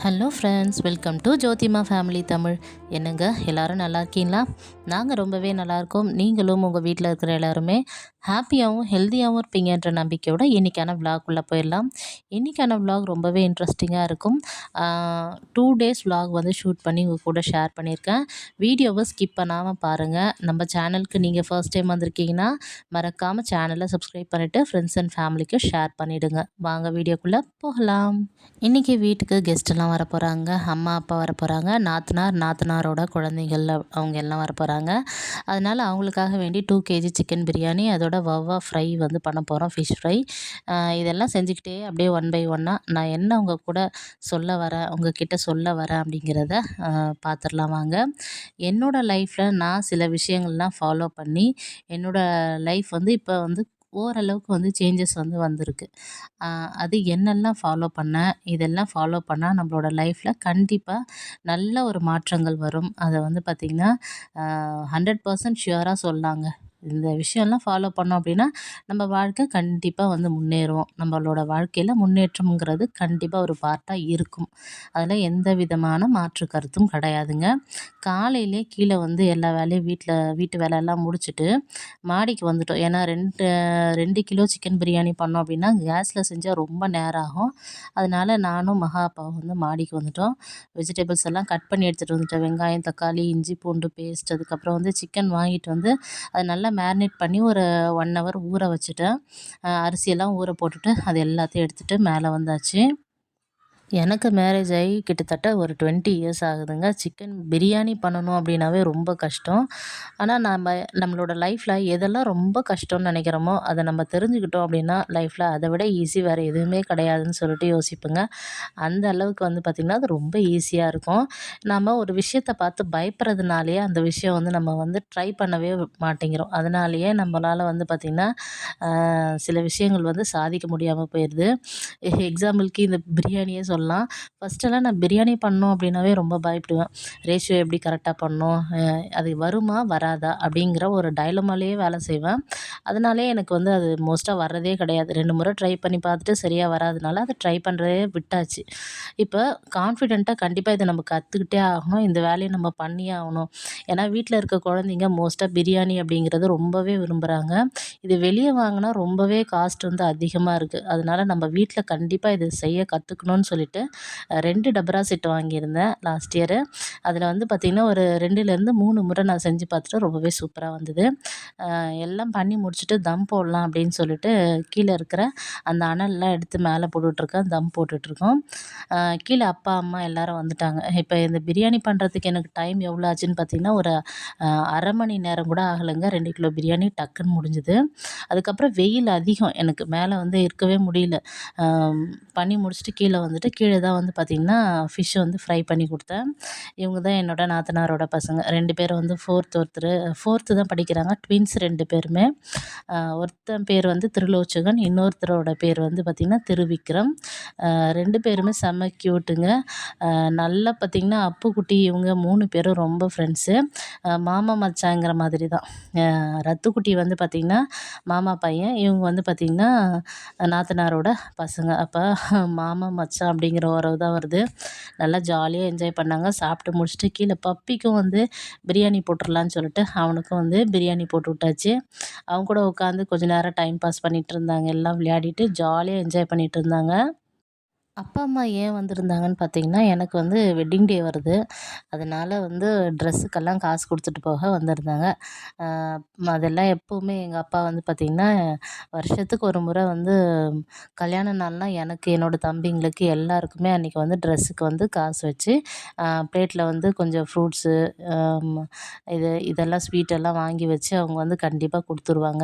Hello friends, welcome to Jothima family Tamil. என்னங்க எல்லோரும் நல்லா இருக்கீங்களா? நாங்கள் ரொம்பவே நல்லாயிருக்கோம். நீங்களும் உங்கள் வீட்டில் இருக்கிற எல்லாருமே ஹாப்பியாகவும் ஹெல்த்தியாகவும் இருப்பீங்கன்ற நம்பிக்கையோட இன்றைக்கான விலாகுள்ளே போயிடலாம். இன்றைக்கான விலாக் ரொம்பவே இன்ட்ரெஸ்டிங்காக இருக்கும். 2 டேஸ் விலாக் வந்து ஷூட் பண்ணி உங்கள் கூட ஷேர் பண்ணியிருக்கேன். வீடியோவை ஸ்கிப் பண்ணாமல் பாருங்கள். நம்ம சேனலுக்கு நீங்கள் ஃபர்ஸ்ட் டைம் வந்திருக்கீங்கன்னா மறக்காமல் சேனலை சப்ஸ்கிரைப் பண்ணிவிட்டு ஃப்ரெண்ட்ஸ் அண்ட் ஃபேமிலிக்கு ஷேர் பண்ணிவிடுங்க. வாங்க வீடியோக்குள்ளே போகலாம். இன்றைக்கி வீட்டுக்கு கெஸ்ட்டெல்லாம் வர போகிறாங்க. அம்மா அப்பா வர போகிறாங்க. நாத்தனாரோட குழந்தைகள் அவங்க எல்லாம் வர போகிறாங்க. அதனால் அவங்களுக்காக வேண்டி 2 கேஜி சிக்கன் பிரியாணி, அதோட வவ்வா ஃப்ரை வந்து பண்ண போகிறோம், ஃபிஷ் ஃப்ரை. இதெல்லாம் செஞ்சுக்கிட்டே அப்படியே ஒன் பை ஒன்னாக நான் என்ன உங்கள் கூட உங்ககிட்ட சொல்ல வரேன் அப்படிங்கிறத பார்த்துடலாம் வாங்க. என்னோடய லைஃப்பில் நான் சில விஷயங்கள்லாம் ஃபாலோ பண்ணி என்னோடய லைஃப் வந்து இப்போ வந்து ஓரளவுக்கு வந்து சேஞ்சஸ் வந்து வந்திருக்கு. அது என்னெல்லாம் ஃபாலோ பண்ணேன், இதெல்லாம் ஃபாலோ பண்ணால் நம்மளோட லைஃப்பில் கண்டிப்பாக நல்ல ஒரு மாற்றங்கள் வரும். அதை வந்து பார்த்திங்கன்னா 100% ஷியூராக சொல்லலாங்க. இந்த விஷயம்லாம் ஃபாலோ பண்ணோம் அப்படின்னா நம்ம வாழ்க்கை கண்டிப்பாக வந்து முன்னேறுவோம். நம்மளோட வாழ்க்கையில் முன்னேற்றம்ங்கிறது கண்டிப்பாக ஒரு பார்ட்டாக இருக்கும். அதில் எந்த விதமான மாற்று கருத்தும் கிடையாதுங்க. காலையிலே கீழே வந்து எல்லா வேலையும் வீட்டு வேலையெல்லாம் முடிச்சுட்டு மாடிக்கு வந்துட்டோம். ஏன்னா 2 கிலோ சிக்கன் பிரியாணி பண்ணோம் அப்படின்னா கேஸில் செஞ்சால் ரொம்ப நேரம் ஆகும். அதனால் நானும் மகா அப்பாவும் வந்து மாடிக்கு வந்துட்டோம். வெஜிடபிள்ஸ் எல்லாம் கட் பண்ணி எடுத்துகிட்டு வந்துட்டோம். வெங்காயம், தக்காளி, இஞ்சி பூண்டு பேஸ்ட், அதுக்கப்புறம் வந்து சிக்கன் வாங்கிட்டு வந்து அதை நல்லா மேரினேட் பண்ணி ஒரு 1 ஹவர் ஊற வச்சுட்டேன். அரிசியெல்லாம் ஊற போட்டுட்டு அது எல்லாத்தையும் எடுத்துகிட்டு மேலே வந்தாச்சு. எனக்கு மேரேஜ் ஆகி கிட்டத்தட்ட ஒரு 20 இயர்ஸ் ஆகுதுங்க. சிக்கன் பிரியாணி பண்ணணும் அப்படின்னாவே ரொம்ப கஷ்டம். ஆனால் நம்மளோட லைஃப்பில் எதெல்லாம் ரொம்ப கஷ்டம்னு நினைக்கிறோமோ அதை நம்ம தெரிஞ்சுக்கிட்டோம் அப்படின்னா லைஃப்பில் அதை விட ஈஸி வேறு எதுவுமே கிடையாதுன்னு சொல்லிட்டு யோசிப்பேங்க. அந்த அளவுக்கு வந்து பார்த்திங்கன்னா அது ரொம்ப ஈஸியாக இருக்கும். நம்ம ஒரு விஷயத்தை பார்த்து பயப்படுறதுனாலேயே அந்த விஷயம் வந்து நம்ம வந்து ட்ரை பண்ணவே மாட்டேங்கிறோம். அதனாலேயே நம்மளால் வந்து பார்த்திங்கன்னா சில விஷயங்கள் வந்து சாதிக்க முடியாமல் போயிடுது. எக்ஸாம்பிளுக்கு இந்த பிரியாணியே சொல்லலாம். ஃபஸ்ட்டெல்லாம் நான் பிரியாணி பண்ணோம் அப்படின்னாவே ரொம்ப பயப்படுவேன். ரேஷியோ எப்படி கரெக்டாக பண்ணணும், அது வருமா வராதா அப்படிங்கிற ஒரு டைலமாலேயே வேலை செய்வேன். அதனாலே எனக்கு வந்து அது மோஸ்ட்டாக வர்றதே கிடையாது. 2 முறை ட்ரை பண்ணி பார்த்துட்டு சரியாக வராதனால அதை ட்ரை பண்ணுறதே விட்டாச்சு. இப்போ கான்ஃபிடென்ட்டாக கண்டிப்பாக இதை நம்ம கற்றுக்கிட்டே ஆகணும். இந்த வேலையை நம்ம பண்ணியே ஆகணும். ஏன்னா வீட்டில் இருக்க குழந்தைங்க மோஸ்ட்டாக பிரியாணி அப்படிங்கிறது ரொம்பவே விரும்புகிறாங்க. இது வெளியே வாங்கினா ரொம்பவே காஸ்ட் வந்து அதிகமாக இருக்குது. அதனால நம்ம வீட்டில் கண்டிப்பாக இது செய்ய கற்றுக்கணும்னு சொல்லிட்டு 2 டபரா செட் வாங்கியிருந்தேன் லாஸ்ட் இயரு. அதில் வந்து பார்த்திங்கன்னா ஒரு 2லேருந்து 3 முறை நான் செஞ்சு பார்த்துட்டு ரொம்பவே சூப்பராக வந்தது. எல்லாம் பண்ணி முடிச்சுட்டு தம் போடலாம் அப்படின்னு சொல்லிட்டு கீழே இருக்கிற அந்த அனல்லாம் எடுத்து மேலே போட்டுட்ருக்கேன். தம் போட்டுட்ருக்கோம். கீழே அப்பா அம்மா எல்லோரும் வந்துட்டாங்க. இப்போ இந்த பிரியாணி பண்ணுறதுக்கு எனக்கு டைம் எவ்வளோ ஆச்சுன்னு பார்த்திங்கன்னா ஒரு 1/2 மணி நேரம் கூட ஆகலைங்க. 2 கிலோ பிரியாணி டக்குன்னு முடிஞ்சுது. அதுக்கப்புறம் வெயில் அதிகம், எனக்கு மேலே வந்து இருக்கவே முடியல. பண்ணி முடிச்சுட்டு கீழே வந்துட்டு கீழே தான் வந்து பார்த்திங்கன்னா ஃபிஷ் வந்து ஃப்ரை பண்ணி கொடுத்தேன். இவங்க தான் என்னோடய நாத்தனாரோட பசங்க. 2 பேரும் வந்து 4th தான் படிக்கிறாங்க. ட்வின்ஸ் 2 பேருமே. ஒருத்தன் பேர் வந்து திருலோச்சகன், இன்னொருத்தரோட பேர் வந்து பார்த்திங்கன்னா திருவிக்ரம். 2 பேருமே செம்ம க்யூட்டுங்க. நல்லா பார்த்திங்கன்னா அப்புக்குட்டி இவங்க 3 பேரும் ரொம்ப ஃப்ரெண்ட்ஸு. மாமா மச்சாங்கிற மாதிரி தான். ரத்துக்குட்டி வந்து பார்த்திங்கன்னா மாமா பையன், இவங்க வந்து பார்த்திங்கன்னா நாத்தனாரோட பசங்க. அப்போ மாமா மச்சான் அப்படிங்கிற உறவு தான் வருது. நல்லா ஜாலியாக என்ஜாய் பண்ணாங்க. சாப்பிட்டு முடிச்சுட்டு கீழே பப்பிக்கும் வந்து பிரியாணி போட்டுடலான்னு சொல்லிட்டு அவனுக்கும் வந்து பிரியாணி போட்டு விட்டாச்சு. அவங்க கூட உட்காந்து கொஞ்சம் நேரம் டைம் பாஸ் பண்ணிகிட்டு இருந்தாங்க. எல்லாம் விளையாடிட்டு ஜாலியாக என்ஜாய் பண்ணிகிட்டு இருந்தாங்க. அப்பா அம்மா ஏன் வந்திருந்தாங்கன்னு பார்த்தீங்கன்னா, எனக்கு வந்து வெட்டிங் டே வருது. அதனால் வந்து ட்ரெஸ்ஸுக்கெல்லாம் காசு கொடுத்துட்டு போக வந்திருந்தாங்க. அதெல்லாம் எப்போவுமே எங்கள் அப்பா வந்து பார்த்திங்கன்னா, வருஷத்துக்கு ஒரு முறை வந்து கல்யாண நாள்னா எனக்கு, என்னோடய தம்பிங்களுக்கு எல்லாருக்குமே அன்றைக்கி வந்து ட்ரெஸ்ஸுக்கு வந்து காசு வச்சு பிளேட்டில் வந்து கொஞ்சம் ஃப்ரூட்ஸு, இதெல்லாம் ஸ்வீட்டெல்லாம் வாங்கி வச்சு அவங்க வந்து கண்டிப்பாக கொடுத்துருவாங்க.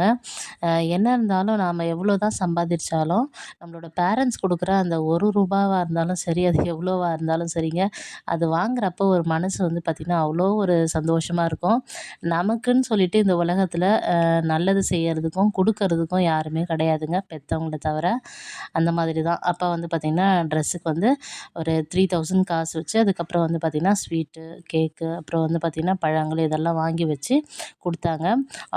என்ன இருந்தாலும் நாம் எவ்வளோ தான் சம்பாதிச்சாலும் நம்மளோட பேரண்ட்ஸ் கொடுக்குற அந்த ரூபாவா இருந்தாலும் சரி, அது எவ்வளோவா இருந்தாலும் சரிங்க, அது வாங்குறப்போ ஒரு மனசு வந்து பார்த்திங்கன்னா அவ்வளோ ஒரு சந்தோஷமாக இருக்கும். நமக்குன்னு சொல்லிட்டு இந்த உலகத்தில் நல்லது செய்கிறதுக்கும் கொடுக்கறதுக்கும் யாருமே கிடையாதுங்க, பெற்றவங்கள தவிர. அந்த மாதிரி தான் அப்பா வந்து பார்த்திங்கன்னா ட்ரெஸ்ஸுக்கு வந்து ஒரு 3000 காசு வச்சு, அதுக்கப்புறம் வந்து பார்த்திங்கன்னா ஸ்வீட்டு, கேக்கு, அப்புறம் வந்து பார்த்திங்கன்னா பழங்கள் இதெல்லாம் வாங்கி வச்சு கொடுத்தாங்க.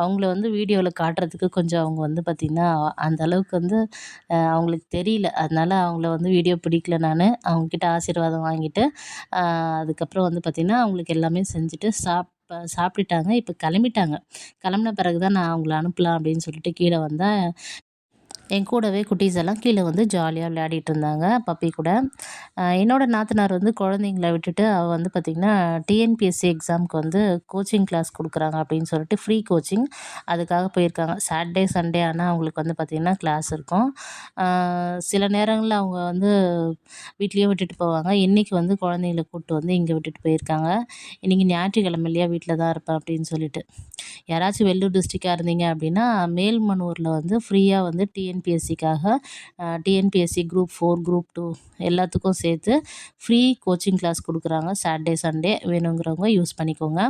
அவங்கள வந்து வீடியோவில் காட்டுறதுக்கு கொஞ்சம் அவங்க வந்து பார்த்திங்கன்னா அந்த அளவுக்கு வந்து அவங்களுக்கு தெரியல. அதனால் அவங்கள வந்து வீடியோ வீடியோ பிடிக்கல நான். அவங்கக்கிட்ட ஆசீர்வாதம் வாங்கிட்டு, அதுக்கப்புறம் வந்து பார்த்திங்கன்னா, அவங்களுக்கு எல்லாமே செஞ்சுட்டு சாப்பிட்டுட்டாங்க. இப்போ கிளம்பிட்டாங்க. கிளம்புன பிறகு தான் நான் அவங்கள அனுப்பலாம் அப்படின்னு சொல்லிட்டு கீழ வந்தேன். என் கூடவே குட்டீஸ் எல்லாம் கீழே வந்து ஜாலியாக விளையாடிட்டு இருந்தாங்க பப்பி கூட. என்னோட நாத்தனார் வந்து குழந்தைங்கள விட்டுட்டு அவள் வந்து பார்த்திங்கன்னா டிஎன்பிஎஸ்சி எக்ஸாமுக்கு வந்து கோச்சிங் கிளாஸ் கொடுக்குறாங்க அப்படின்னு சொல்லிட்டு ஃப்ரீ கோச்சிங் அதுக்காக போயிருக்காங்க. சாட்டர்டே சண்டே ஆனால் அவங்களுக்கு வந்து பார்த்திங்கன்னா கிளாஸ் இருக்கும். சில நேரங்களில் அவங்க வந்து வீட்லேயே விட்டுட்டு போவாங்க. இன்றைக்கி வந்து குழந்தைங்கள கூப்பிட்டு வந்து இங்கே விட்டுட்டு போயிருக்காங்க. இன்றைக்கி ஞாயிற்றுக்கிழமை இல்லையா, வீட்டில் தான் இருப்பேன் அப்படின்னு சொல்லிட்டு. யாராச்சும் வெள்ளூர் டிஸ்ட்ரிக்டாக இருந்தீங்க அப்படின்னா மேல்மனூரில் வந்து ஃப்ரீயாக வந்து டிஎன்பிஎஸ்சிக்காக டிஎன்பிஎஸ்சி குரூப் 4 குரூப் 2 எல்லாத்துக்கும் சேர்த்து ஃப்ரீ கோச்சிங் கிளாஸ் கொடுக்குறாங்க. சாட்டர்டே சண்டே வேணுங்கிறவங்க யூஸ் பண்ணிக்கோங்க.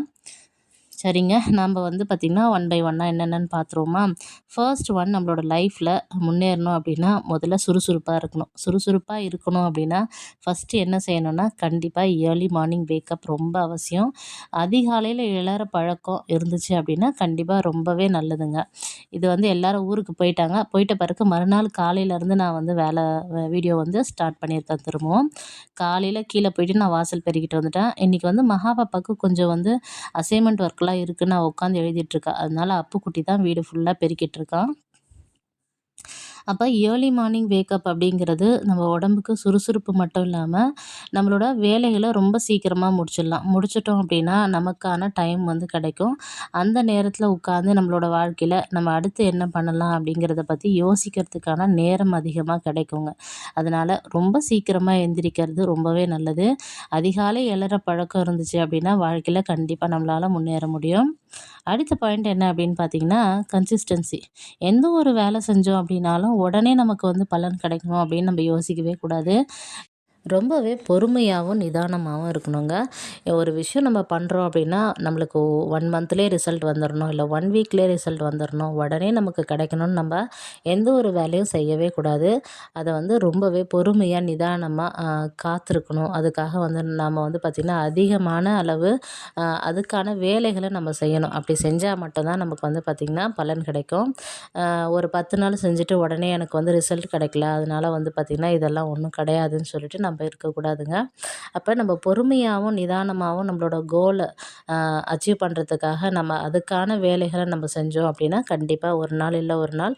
சரிங்க. நம்ம வந்து பார்த்திங்கன்னா ஒன் பை ஒன்னாக என்னென்னு பார்த்துருவோமா? ஃபர்ஸ்ட் ஒன், நம்மளோட லைஃப்பில் முன்னேறணும் அப்படின்னா முதல்ல சுறுசுறுப்பாக இருக்கணும். சுறுசுறுப்பாக இருக்கணும் அப்படின்னா ஃபஸ்ட்டு என்ன செய்யணும்னா, கண்டிப்பாக ஏர்லி மார்னிங் வேக்கப் ரொம்ப அவசியம். அதிகாலையில் எழற பழக்கம் இருந்துச்சு அப்படின்னா கண்டிப்பாக ரொம்பவே நல்லதுங்க. இது வந்து எல்லோரும் ஊருக்கு போயிட்டாங்க. போயிட்ட பிறகு மறுநாள் காலையிலேருந்து நான் வந்து வீடியோ வந்து ஸ்டார்ட் பண்ணியிருக்கேன் திரும்பவும். காலையில் கீழே போயிட்டு நான் வாசல் பெருக்கிட்டு வந்துட்டேன். இன்றைக்கி வந்து மகாபாப்பாவுக்கு கொஞ்சம் வந்து அசைன்மெண்ட் ஒர்க்லாம் இருக்குன்னு நான் உட்காந்து எழுதிட்டுருக்கா. அதனால அப்புக்குட்டி தான் வீடு ஃபுல்லாக பெருக்கிட்டு இருக்கான். அப்போ ஏர்லி மார்னிங் வேக்கப் அப்படிங்கிறது நம்ம உடம்புக்கு சுறுசுறுப்பு மட்டும் இல்லாமல் நம்மளோட வேலைகளை ரொம்ப சீக்கிரமாக முடிச்சிடலாம். முடிச்சிட்டோம் அப்படின்னா நமக்கான டைம் வந்து கிடைக்கும். அந்த நேரத்தில் உட்காந்து நம்மளோட வாழ்க்கையில் நம்ம அடுத்து என்ன பண்ணலாம் அப்படிங்கிறத பற்றி யோசிக்கிறதுக்கான நேரம் அதிகமாக கிடைக்குங்க. அதனால் ரொம்ப சீக்கிரமாக எந்திரிக்கிறது ரொம்பவே நல்லது. அதிகாலை எழற பழக்கம் இருந்துச்சு அப்படின்னா வாழ்க்கையில் கண்டிப்பாக நம்மளால் முன்னேற முடியும். அடுத்த பாயிண்ட் என்ன அப்படின்னு பார்த்தீங்கன்னா, கன்சிஸ்டன்சி. எந்த ஒரு வேலை செஞ்சோம் அப்படின்னாலும் உடனே நமக்கு வந்து பலன் கிடைக்கணும் அப்படின்னு நம்ம யோசிக்கவே கூடாது. ரொம்பவே பொறுமையாகவும் நிதானமாகவும் இருக்கணுங்க. ஒரு விஷயம் நம்ம பண்ணுறோம் அப்படின்னா நம்மளுக்கு 1 மந்த்லேயே ரிசல்ட் வந்துடணும், இல்லை 1 வீக்லேயே ரிசல்ட் வந்துடணும், உடனே நமக்கு கிடைக்கணும்னு நம்ம எந்த ஒரு வேலையும் செய்யவே கூடாது. அதை வந்து ரொம்பவே பொறுமையாக நிதானமாக காத்திருக்கணும். அதுக்காக வந்து நம்ம வந்து பார்த்திங்கன்னா அதிகமான அளவு அதுக்கான வேலைகளை நம்ம செய்யணும். அப்படி செஞ்சால் மட்டும்தான் நமக்கு வந்து பார்த்திங்கன்னா பலன் கிடைக்கும். ஒரு 10 நாள் செஞ்சுட்டு உடனே எனக்கு வந்து ரிசல்ட் கிடைக்கல, அதனால் வந்து பார்த்திங்கன்னா இதெல்லாம் ஒன்றும் கிடையாதுன்னு சொல்லிட்டு நம்ம இருக்கக்கூடாதுங்க. அப்போ நம்ம பொறுமையாகவும் நிதானமாகவும் நம்மளோட கோலை அச்சீவ் பண்ணுறதுக்காக நம்ம அதுக்கான வேலைகளை நம்ம செஞ்சோம் அப்படின்னா கண்டிப்பாக ஒரு நாள் இல்லை ஒரு நாள்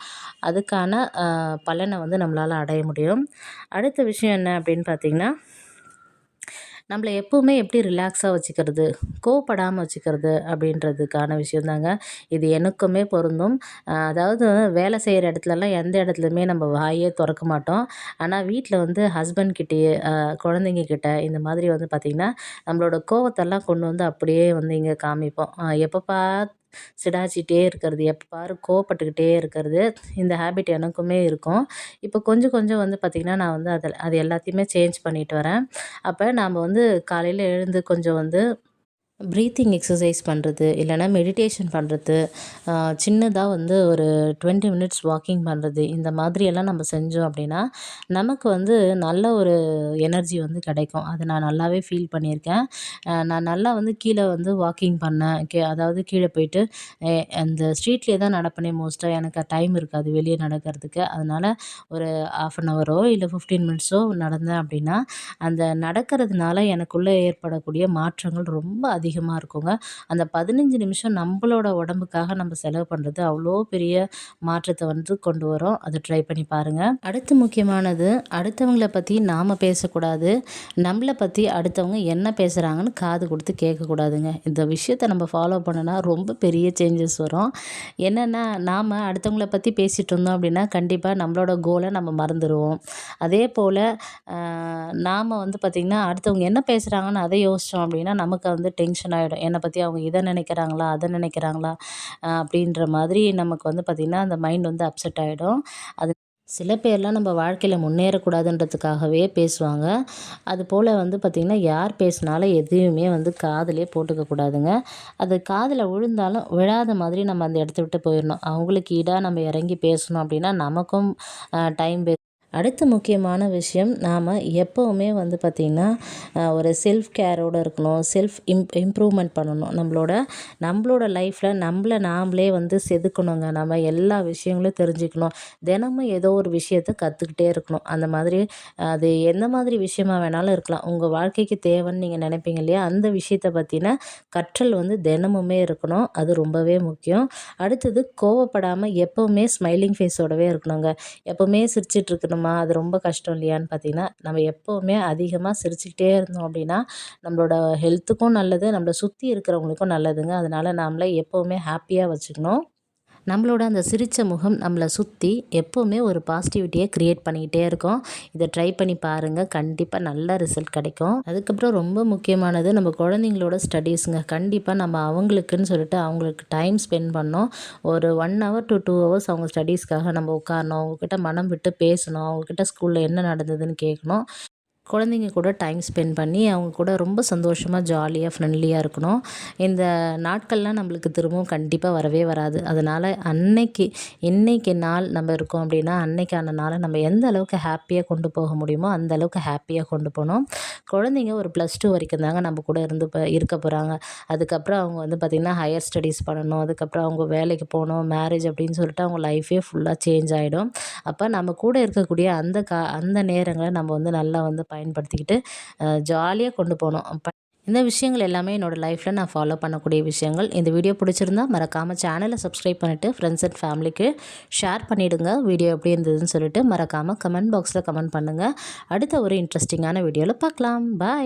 அதுக்கான பலனை வந்து நம்மளால் அடைய முடியும். அடுத்த விஷயம் என்ன அப்படின்னு பார்த்திங்கன்னா, நம்மளை எப்போவுமே எப்படி ரிலாக்ஸாக வச்சுக்கிறது, கோவப்படாமல் வச்சுக்கிறது அப்படின்றதுக்கான விஷயந்தாங்க. இது எனக்குமே பொருந்தும். அதாவது வேலை செய்கிற இடத்துலலாம் எந்த இடத்துலையுமே நம்ம வாயே திறக்க மாட்டோம். ஆனால் வீட்டில் வந்து ஹஸ்பண்ட் கிட்டேயே குழந்தைங்க கிட்ட இந்த மாதிரி வந்து பார்த்திங்கன்னா நம்மளோட கோவத்தெல்லாம் கொண்டு வந்து அப்படியே வந்து இங்கே காமிப்போம். எப்போ சிடாச்சிட்டே இருக்கிறது, எப்போ பாரு கோவப்பட்டுக்கிட்டே இருக்கிறது, இந்த ஹேபிட் எனக்குமே இருக்கும். இப்போ கொஞ்சம் கொஞ்சம் வந்து பார்த்திங்கன்னா நான் வந்து அது எல்லாத்தையுமே சேஞ்ச் பண்ணிட்டு வரேன். அப்போ நாம் வந்து காலையில் எழுந்து கொஞ்சம் வந்து ப்ரீத்திங் எக்ஸசைஸ் பண்ணுறது, இல்லைனா மெடிடேஷன் பண்ணுறது, சின்னதாக வந்து ஒரு 20 மினிட்ஸ் வாக்கிங் பண்ணுறது, இந்த மாதிரியெல்லாம் நம்ம செஞ்சோம் அப்படின்னா நமக்கு வந்து நல்ல ஒரு எனர்ஜி வந்து கிடைக்கும். அதை நான் நல்லாவே ஃபீல் பண்ணியிருக்கேன். நான் நல்லா வந்து கீழே வந்து வாக்கிங் பண்ணேன். அதாவது கீழே போயிட்டு அந்த ஸ்ட்ரீட்லேயே தான் நடப்பேனே மோஸ்ட்டாக. எனக்கு டைம் இருக்காது வெளியே நடக்கிறதுக்கு. அதனால் ஒரு 1/2 ஹவரோ இல்லை 15 மினிட்ஸோ நடந்தேன் அப்படின்னா அந்த நடக்கிறதுனால எனக்குள்ளே ஏற்படக்கூடிய மாற்றங்கள் ரொம்ப அதிகமாக இருக்குங்க. அந்த 15 நிமிஷம் நம்மளோட உடம்புக்காக நம்ம செலவு பண்ணுறது அவ்வளோ பெரிய மாற்றத்தை வந்து கொண்டு வரும். அதை ட்ரை பண்ணி பாருங்கள். அடுத்து முக்கியமானது, அடுத்தவங்களை பற்றி நாம் பேசக்கூடாது. நம்மளை பற்றி அடுத்தவங்க என்ன பேசுகிறாங்கன்னு காது கொடுத்து கேட்கக்கூடாதுங்க. இந்த விஷயத்தை நம்ம ஃபாலோ பண்ணோன்னா ரொம்ப பெரிய சேஞ்சஸ் வரும். என்னென்னா, நாம் அடுத்தவங்களை பற்றி பேசிகிட்டு இருந்தோம் அப்படின்னா கண்டிப்பாக நம்மளோட கோலை நம்ம மறந்துடுவோம். அதே போல் நாம் வந்து பார்த்திங்கன்னா அடுத்தவங்க என்ன பேசுகிறாங்கன்னு அதை யோசித்தோம் அப்படின்னா நமக்கு வந்து டென்ஷன் ஆகிடும். என்னை பற்றி அவங்க இதை நினைக்கிறாங்களா, அதை நினைக்கிறாங்களா அப்படின்ற மாதிரி நமக்கு வந்து பார்த்திங்கன்னா அந்த மைண்ட் வந்து அப்செட் ஆகிடும். அது சில பேர்லாம் நம்ம வாழ்க்கையில் முன்னேறக்கூடாதுன்றதுக்காகவே பேசுவாங்க. அதுபோல் வந்து பார்த்திங்கன்னா யார் பேசினாலும் எதையுமே வந்து காதிலே போட்டுக்கக்கூடாதுங்க. அது காதில் விழுந்தாலும் விழாத மாதிரி நம்ம அந்த இடத்த விட்டு போயிடணும். அவங்களுக்கு ஈடாக நம்ம இறங்கி பேசணும் அப்படின்னா நமக்கும் டைம் அடுத்த முக்கியமான விஷயம், நாம் எப்போவுமே வந்து பார்த்திங்கன்னா ஒரு செல்ஃப் கேரோடு இருக்கணும். செல்ஃப் இம்ப்ரூவ்மெண்ட் பண்ணணும். நம்மளோட லைஃப்பில் நாமளே வந்து செதுக்கணுங்க. நம்ம எல்லா விஷயங்களும் தெரிஞ்சுக்கணும். தினமும் ஏதோ ஒரு விஷயத்தை கற்றுக்கிட்டே இருக்கணும். அந்த மாதிரி அது எந்த மாதிரி விஷயமா வேணாலும் இருக்கலாம். உங்கள் வாழ்க்கைக்கு தேவைன்னு நீங்கள் நினைப்பீங்க இல்லையா, அந்த விஷயத்தை பற்றின கற்றல் வந்து தினமுமே இருக்கணும். அது ரொம்பவே முக்கியம். அடுத்தது, கோவப்படாமல் எப்போவுமே ஸ்மைலிங் ஃபேஸோடவே இருக்கணுங்க. எப்போவுமே சிரிச்சிட்டு இருக்கணுமா, அது ரொம்ப கஷ்டம் இல்லையான்னு பார்த்தீங்கன்னா, நம்ம எப்போவுமே அதிகமாக சிரிச்சுக்கிட்டே இருந்தோம் அப்படின்னா நம்மளோட ஹெல்த்துக்கும் நல்லது, நம்மளை சுற்றி இருக்கிறவங்களுக்கும் நல்லதுங்க. அதனால நாமளை எப்போவுமே ஹாப்பியாக வச்சுக்கணும். நம்மளோட அந்த சிரித்த முகம் நம்மளை சுற்றி எப்போவுமே ஒரு பாசிட்டிவிட்டியை க்ரியேட் பண்ணிக்கிட்டே இருக்கோம். இதை ட்ரை பண்ணி பாருங்கள், கண்டிப்பாக நல்ல ரிசல்ட் கிடைக்கும். அதுக்கப்புறம் ரொம்ப முக்கியமானது, நம்ம குழந்தைங்களோட ஸ்டடீஸுங்க. கண்டிப்பாக நம்ம அவங்களுக்குன்னு சொல்லிட்டு அவங்களுக்கு டைம் ஸ்பெண்ட் பண்ணோம். ஒரு 1 ஹவர் to 2 ஹவர்ஸ் அவங்க ஸ்டடீஸ்க்காக நம்ம உட்காரணும். அவங்கக்கிட்ட மனம் விட்டு பேசணும். அவங்கக்கிட்ட ஸ்கூலில் என்ன நடந்ததுன்னு கேட்கணும். குழந்தைங்க கூட டைம் ஸ்பெண்ட் பண்ணி அவங்க கூட ரொம்ப சந்தோஷமாக, ஜாலியாக, ஃப்ரெண்ட்லியாக இருக்கணும். இந்த நாட்கள்லாம் நம்மளுக்கு திரும்பவும் கண்டிப்பாக வரவே வராது. அதனால் இன்னைக்கு நாள் நம்ம இருக்கோம் அப்படின்னா, அன்னைக்கான நாளை நம்ம எந்த அளவுக்கு ஹாப்பியாக கொண்டு போக முடியுமோ அந்த அளவுக்கு ஹாப்பியாக கொண்டு போகணும். குழந்தைங்க ஒரு +2 வரைக்கும் தாங்க நம்ம கூட இருக்க போகிறாங்க. அதுக்கப்புறம் அவங்க வந்து பார்த்திங்கன்னா ஹையர் ஸ்டடீஸ் பண்ணணும். அதுக்கப்புறம் அவங்க வேலைக்கு போகணும், மேரேஜ் அப்படின்னு சொல்லிட்டு அவங்க லைஃபே ஃபுல்லாக சேஞ்ச் ஆகிடும். அப்போ நம்ம கூட இருக்கக்கூடிய அந்த நேரங்களை நம்ம வந்து நல்லா வந்து பயன்படுத்திக்கிட்டு ஜாலியாக கொண்டு போகணும். இந்த விஷயங்கள் எல்லாமே என்னோடய லைஃப்பில் நான் ஃபாலோ பண்ணக்கூடிய விஷயங்கள். இந்த வீடியோ பிடிச்சிருந்தா மறக்காமல் சேனலை சப்ஸ்கிரைப் பண்ணிவிட்டு ஃப்ரெண்ட்ஸ் அண்ட் ஃபேமிலிக்கு ஷேர் பண்ணிவிடுங்க. வீடியோ எப்படி இருந்ததுன்னு சொல்லிட்டு மறக்காமல் கமெண்ட் பாக்ஸில் கமெண்ட் பண்ணுங்கள். அடுத்த ஒரு இன்ட்ரெஸ்டிங்கான வீடியோவில் பார்க்கலாம். பாய்.